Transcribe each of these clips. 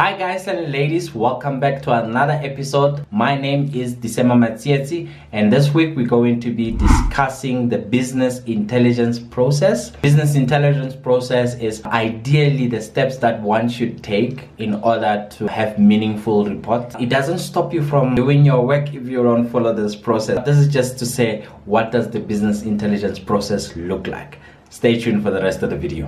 Hi guys and ladies, welcome back to another episode. My name is Disema Matsietsi, and this week we're going to be discussing the business intelligence process. Business intelligence process is ideally the steps that one should take in order to have meaningful reports. It doesn't stop you from doing your work if you don't follow this process. This is just to say, what does the business intelligence process look like? Stay tuned for the rest of the video.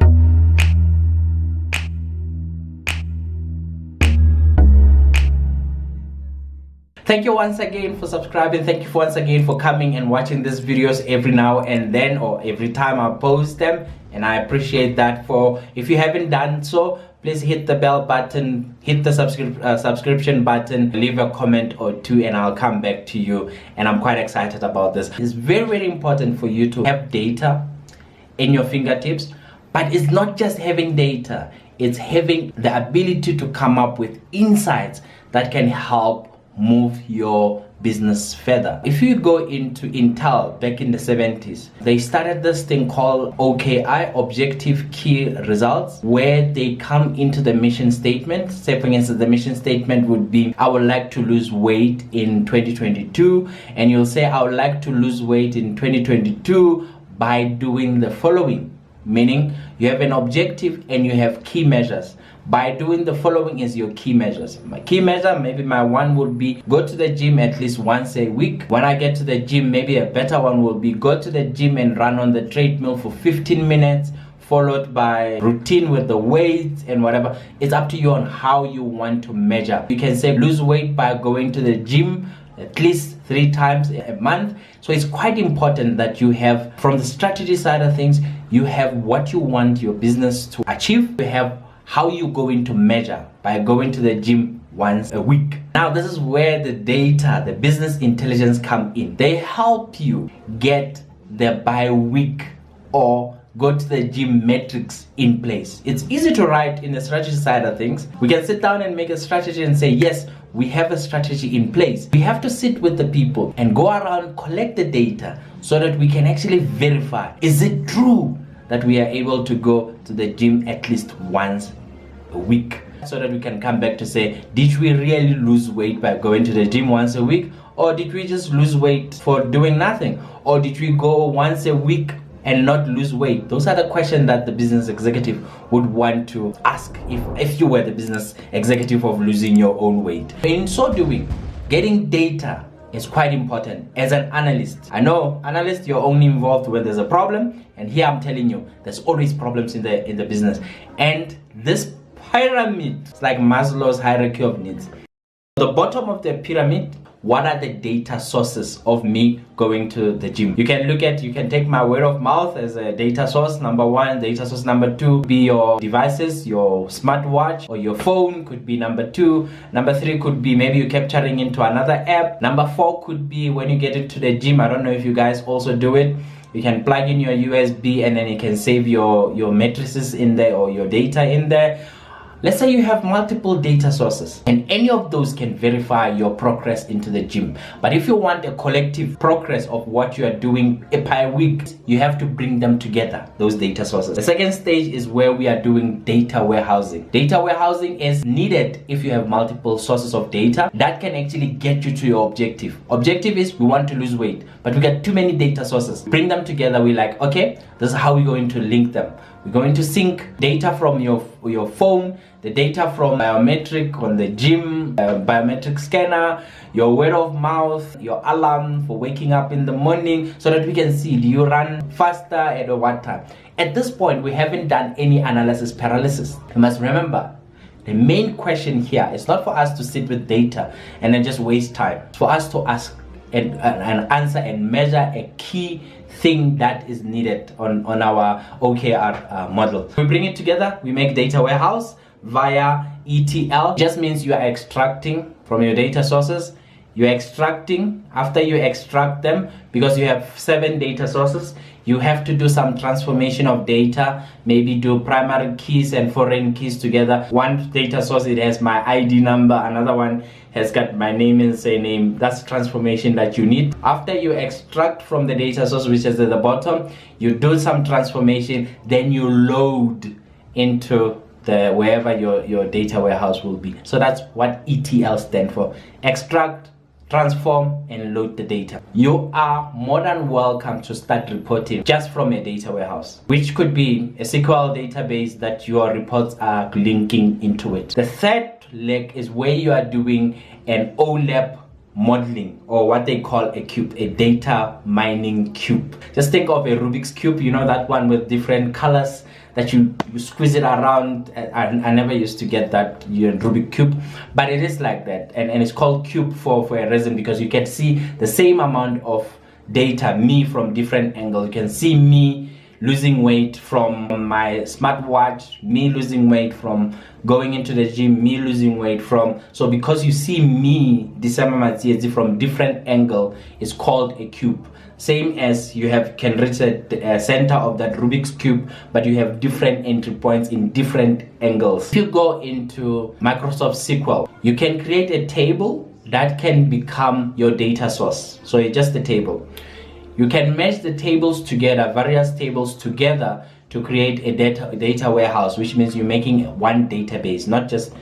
Thank you once again for subscribing. Thank you once again for coming and watching these videos every now and then, or every time I post them, and I appreciate that. If you haven't done so, please hit the bell button, hit the subscription button, leave a comment or two, and I'll come back to you. And I'm quite excited about this. It's very, very important for you to have data in your fingertips, but it's not just having data, it's having the ability to come up with insights that can help move your business further. If you go into Intel back in the 70s, they started this thing called OKI, Objective Key Results, where they come into the mission statement. Say for instance, the mission statement would be, I would like to lose weight in 2022, and you'll say, I would like to lose weight in 2022 by doing the following, meaning you have an objective and you have key measures. By doing the following is your key measures. My key measure, maybe my one would be go to the gym at least once a week. When I get to the gym, maybe a better one will be go to the gym and run on the treadmill for 15 minutes, followed by routine with the weights and whatever. It's up to you on how you want to measure. You can say lose weight by going to the gym at least 3 times a month. So it's quite important that you have, from the strategy side of things, you have what you want your business to achieve. You have how you going to measure by going to the gym once a week. Now this is where the data, the business intelligence come in. They help you get the bi-week or go to the gym metrics in place. It's easy to write in the strategy side of things. We can sit down and make a strategy and say, yes, we have a strategy in place. We have to sit with the people and go around, collect the data so that we can actually verify, is it true that we are able to go to the gym at least once a week, so that we can come back to say, did we really lose weight by going to the gym once a week, or did we just lose weight for doing nothing, or did we go once a week and not lose weight? Those are the questions that the business executive would want to ask if you were the business executive of losing your own weight. In so doing, getting data is quite important as an analyst. I know analyst, you're only involved when there's a problem, and here I'm telling you there's always problems in the business. And this pyramid, it's like Maslow's hierarchy of needs. The bottom of the pyramid, what are the data sources of me going to the gym? You can take my word of mouth as a data source number 1. Data source number 2 be your devices, your smartwatch or your phone could be number 2. Number 3 could be maybe you're capturing into another app. Number 4 could be when you get into the gym. I don't know if you guys also do it. You can plug in your USB and then you can save your matrices in there or your data in there. Let's say you have multiple data sources and any of those can verify your progress into the gym. But if you want a collective progress of what you are doing per week, you have to bring them together, those data sources. The second stage is where we are doing data warehousing. Data warehousing is needed if you have multiple sources of data that can actually get you to your objective. Objective is we want to lose weight, but we got too many data sources. Bring them together. We're like, okay, this is how we're going to link them. We're going to sync data from your phone, the data from biometric on the gym, biometric scanner, your word of mouth, your alarm for waking up in the morning, so that we can see, do you run faster at what time? At this point, we haven't done any analysis paralysis. You must remember, the main question here is not for us to sit with data and then just waste time. It's for us to ask and answer and measure a key thing that is needed on our OKR model. We bring it together, we make data warehouse via ETL. Just means you are extracting from your data sources. You're extracting, after you extract them, because you have 7 data sources, you have to do some transformation of data, maybe do primary keys and foreign keys together. One data source, it has my ID number, another one has got my name and surname. That's transformation that you need. After you extract from the data source, which is at the bottom, you do some transformation, then you load into wherever your data warehouse will be. So that's what ETL stands for: extract, transform, and load the data. You are more than welcome to start reporting just from a data warehouse, which could be a SQL database that your reports are linking into it. The third leg is where you are doing an OLAP modeling, or what they call a cube, a data mining cube. Just think of a Rubik's cube, you know, that one with different colors that you squeeze it around. I never used to get that Rubik cube, but it is like that, and it's called cube for a reason, because you can see the same amount of data, me, from different angles. You can see me losing weight from my smartwatch, me losing weight from going into the gym, me losing weight from, so because you see me, December Matiezi, from different angle, is called a cube. Same as you can reach the center of that Rubik's cube, but you have different entry points in different angles. If you go into Microsoft SQL, you can create a table that can become your data source. So it's just a table. You can merge the tables together, various tables together, to create a data warehouse, which means you're making one database, not just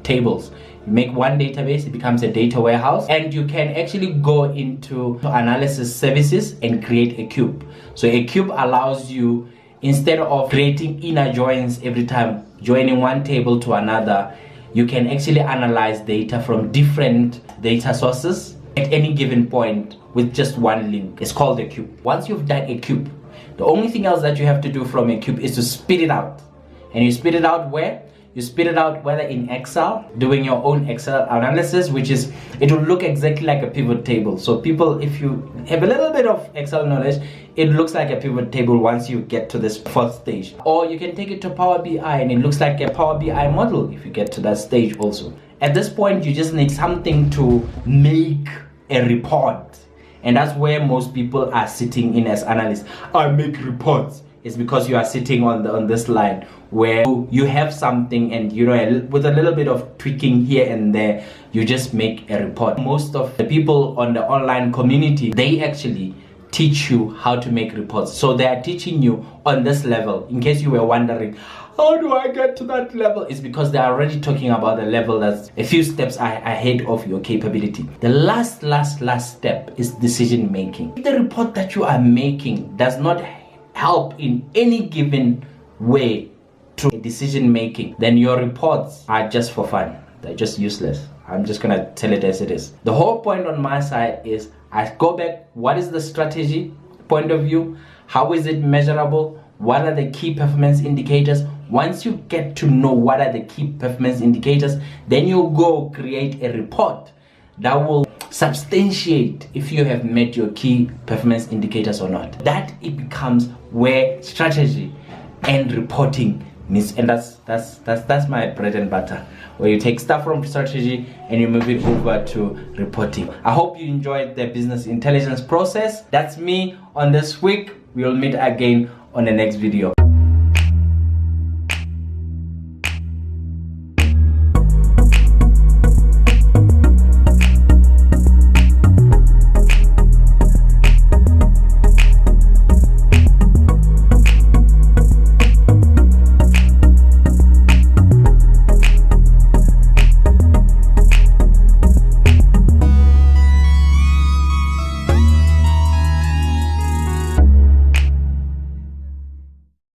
tables. You make one database, it becomes a data warehouse, and you can actually go into analysis services and create a cube. So a cube allows you, instead of creating inner joins every time, joining one table to another, you can actually analyze data from different data sources at any given point with just one link. It's called a cube. Once you've done a cube, the only thing else that you have to do from a cube is to spit it out. And you spit it out where? You spit it out whether in Excel, doing your own Excel analysis, which is, it will look exactly like a pivot table. So people, if you have a little bit of Excel knowledge, it looks like a pivot table once you get to this fourth stage. Or you can take it to Power BI and it looks like a Power BI model if you get to that stage also. At this point, you just need something to make a report. And that's where most people are sitting in as analysts. I make reports. It's because you are sitting on this line where you have something, and you know, with a little bit of tweaking here and there, you just make a report. Most of the people on the online community, they actually teach you how to make reports. So they are teaching you on this level. In case you were wondering, how do I get to that level? It's because they're already talking about the level that's a few steps ahead of your capability. The last step is decision making. If the report that you are making does not help in any given way to decision making, then your reports are just for fun. They're just useless. I'm just gonna tell it as it is. The whole point on my side is I go back, what is the strategy point of view? How is it measurable? What are the key performance indicators? Once you get to know what are the key performance indicators, then you go create a report that will substantiate if you have met your key performance indicators or not. That it becomes where strategy and reporting meets, and that's my bread and butter, where you take stuff from strategy and you move it over to reporting. I hope you enjoyed the business intelligence process. That's me on this week. We'll meet again on the next video.